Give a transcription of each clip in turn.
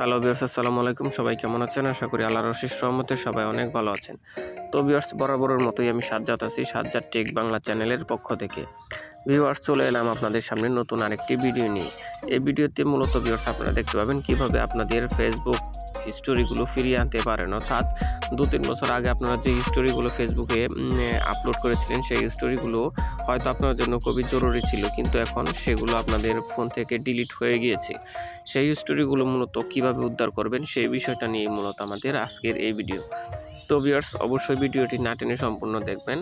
Hello viewers, আসসালামু আলাইকুম। সবাই কেমন আছেন? আশা করি আল্লাহর অশেষ রহমতে সবাই অনেক ভালো আছেন। তো ভিউয়ার্স, বরাবরের মতোই আমি সাজ্জাদ আছি, সাজ্জাদ টেক বাংলা চ্যানেলের পক্ষ থেকে। ভিউয়ার্স, চলে এলাম আপনাদের সামনে নতুন আরেকটি ভিডিও নিয়ে। এই ভিডিওতে মূলত ভিউয়ার্স আপনারা দেখতে পাবেন কিভাবে আপনাদের ফেসবুক হিস্টোরিগুলো ফিরিয়ে আনতে পারেন। অর্থাৎ 2-3 বছর আগে আপনারা যে হিস্টোরিগুলো ফেসবুকে আপলোড করেছিলেন, সেই হিস্টোরিগুলো হয়তো আপনার জন্য খুবই জরুরি ছিল, কিন্তু এখন সেগুলো আপনাদের ফোন থেকে ডিলিট হয়ে গিয়েছে। সেই হিস্টোরিগুলো মূলত কিভাবে উদ্ধার করবেন সেই বিষয়টা নিয়ে মূলত আমাদের আজকের এই ভিডিও। তো ভিউয়ার্স, অবশ্যই ভিডিওটি না টেনে সম্পূর্ণ দেখবেন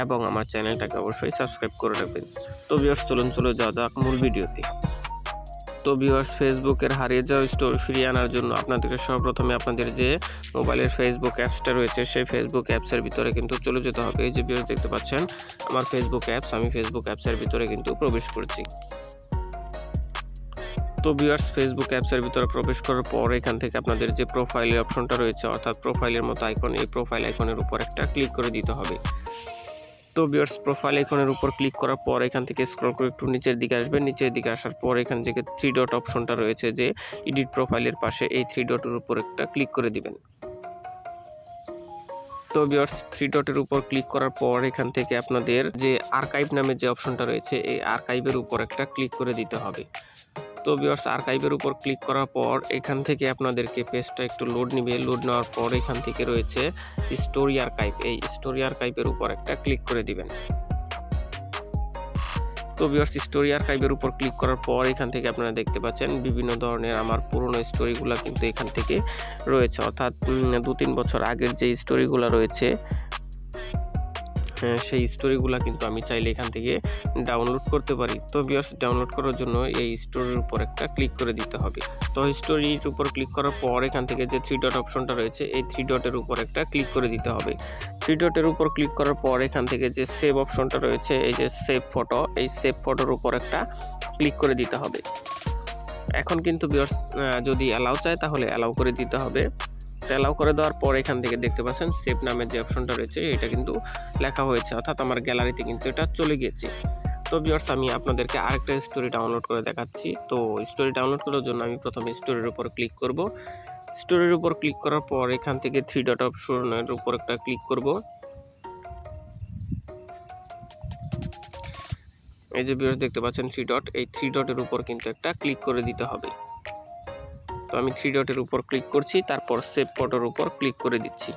এবং আমার চ্যানেলটাকে অবশ্যই সাবস্ক্রাইব করে রাখবেন। তো ভিউয়ার্স, চলে যাওয়া যাক মূল ভিডিওতে। তো ভিউয়ার্স, ফেসবুকের হারিয়ে যাওয়া স্টোরি ফিরিয়ে আনার জন্য আপনাদেরকে সর্বপ্রথমে আপনাদের যে মোবাইলের ফেসবুক অ্যাপসটা রয়েছে, সেই ফেসবুক অ্যাপসের ভিতরে কিন্তু চলে যেতে হবে। এই যে ভিউয়ার্স দেখতে পাচ্ছেন আমার ফেসবুক অ্যাপস, আমি ফেসবুক অ্যাপসের ভিতরে কিন্তু প্রবেশ করছি। তো ভিউয়ার্স, ফেসবুক অ্যাপসের ভিতরে প্রবেশ করার পর এখান থেকে আপনাদের যে প্রোফাইলের অপশনটা রয়েছে, অর্থাৎ প্রোফাইলের মতো আইকন, এই প্রোফাইল আইকনের উপর একটা ক্লিক করে দিতে হবে। তো ভিউয়ার্স, প্রোফাইল আইকনের উপর ক্লিক করার পর এখান থেকে স্ক্রল করে একটু নিচের দিকে আসবেন। নিচের দিকে আসার পর এখান থেকে 3 ডট অপশনটা রয়েছে যে এডিট প্রোফাইলের পাশে, এই 3 ডটের উপর একটা ক্লিক করে দিবেন। তো ভিউয়ার্স, 3 ডটের উপর ক্লিক করার পর এখান থেকে আপনাদের যে আর্কাইভ নামে যে অপশনটা রয়েছে, এই আর্কাইভের উপর একটা ক্লিক করে দিতে হবে। তো ভিউয়ার্স, আর্কাইভের উপর ক্লিক করার পর এখান থেকে আপনাদেরকে পেজটা একটু লোড নিবে। লোড নেওয়ার পর এখান থেকে রয়েছে স্টোরি আর্কাইভ, এই স্টোরি আর্কাইভের উপর একটা ক্লিক করে দিবেন। তো ভিউয়ার্স, স্টোরি আর্কাইভের উপর ক্লিক করার পর এখান থেকে আপনারা দেখতে পাচ্ছেন বিভিন্ন ধরনের আমার পুরনো স্টোরিগুলো কিন্তু এখান থেকে রয়েছে। অর্থাৎ 2-3 বছর আগের যে স্টোরিগুলো রয়েছে, সেই স্টোরিগুলো কিন্তু আমি চাইলে এখান থেকে ডাউনলোড করতে পারি। তো ভিউয়ার্স, ডাউনলোড করার জন্য এই স্টোরির উপর একটা ক্লিক করে দিতে হবে। তো স্টোরির উপর ক্লিক করার পর এখান থেকে যে 3 ডট অপশনটা রয়েছে, এই 3 ডটের উপর একটা ক্লিক করে দিতে হবে। 3 ডটের উপর ক্লিক করার পর এখান থেকে যে সেভ অপশনটা রয়েছে, এই যে সেভ ফটো, এই সেভ ফটোর উপর একটা ক্লিক করে দিতে হবে। এখন কিন্তু ভিউয়ার্স, যদি অ্যালাউ চায় তাহলে অ্যালাউ করে দিতে হবে। অ্যালাউ করে দেওয়ার পর এখান থেকে দেখতে পাচ্ছেন সেভ নামের যে অপশনটা রয়েছে, এটা কিন্তু লেখা হয়েছে, অর্থাৎ আমার গ্যালারিতে কিন্তু এটা চলে গিয়েছে। তো ভিউয়ার্স, আমি আপনাদেরকে আরেকটা স্টোরি ডাউনলোড করে দেখাচ্ছি। তো স্টোরি ডাউনলোড করার জন্য আমি প্রথমে স্টোরির উপর ক্লিক করব। স্টোরির উপর ক্লিক করার পর এখান থেকে 3 ডট অপশনের উপর একটা ক্লিক করব। এই যে ভিউয়ার্স দেখতে পাচ্ছেন 3 ডট, এই 3 ডটের উপর কিন্তু একটা ক্লিক করে দিতে হবে। তো আমি 3 ডটের উপর ক্লিক করছি, তারপর সেভ ফটোর উপর ক্লিক করে দিচ্ছি।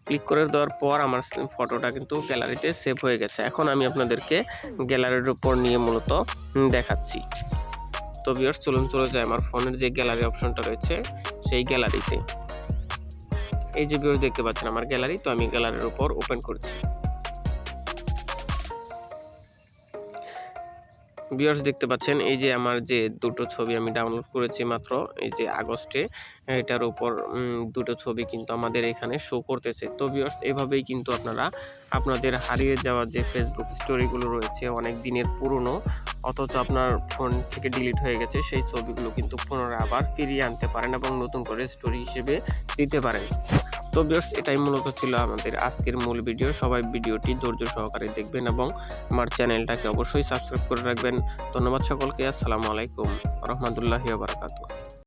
ক্লিক করে দেওয়ার পর আমার ফটোটা কিন্তু গ্যালারিতে সেভ হয়ে গেছে। এখন আমি আপনাদেরকে গ্যালারির উপর নিয়ে মূলত দেখাচ্ছি। তো ভিউয়ার্স, চলে যায় আমার ফোনের যে গ্যালারি অপশনটা রয়েছে, সেই গ্যালারিতে। এই যে ভিউয়ার্স দেখতে পাচ্ছেন আমার গ্যালারি, তো আমি গ্যালারির উপর ওপেন করছি। ভিউয়ার্স দেখতে পাচ্ছেন এই যে আমার যে দুটো ছবি আমি ডাউনলোড করেছি মাত্র এই যে আগস্টে, এটার উপর দুটো ছবি কিন্তু আমাদের এখানে শো করতেছে। তো ভিউয়ার্স, এভাবেই কিন্তু আপনারা আপনাদের হারিয়ে যাওয়া যে ফেসবুক স্টোরিগুলো রয়েছে, অনেক দিনের পুরনো, অথচ আপনার ফোন থেকে ডিলিট হয়ে গেছে, সেই ছবিগুলো কিন্তু পুনরায় আবার ফিরিয়ে আনতে পারেন এবং নতুন করে স্টোরি হিসেবে দিতে পারেন। তো ভিউয়ার্স, এটাই মূলত ছিল আমাদের আজকের মূল ভিডিও। সবাই ভিডিওটি ধৈর্য সহকারে দেখবেন এবং আমার চ্যানেলটাকে অবশ্যই সাবস্ক্রাইব করে রাখবেন। ধন্যবাদ সকলকে। আসসালামু আলাইকুম ওয়া রাহমাতুল্লাহি ওয়া বারাকাতুহু।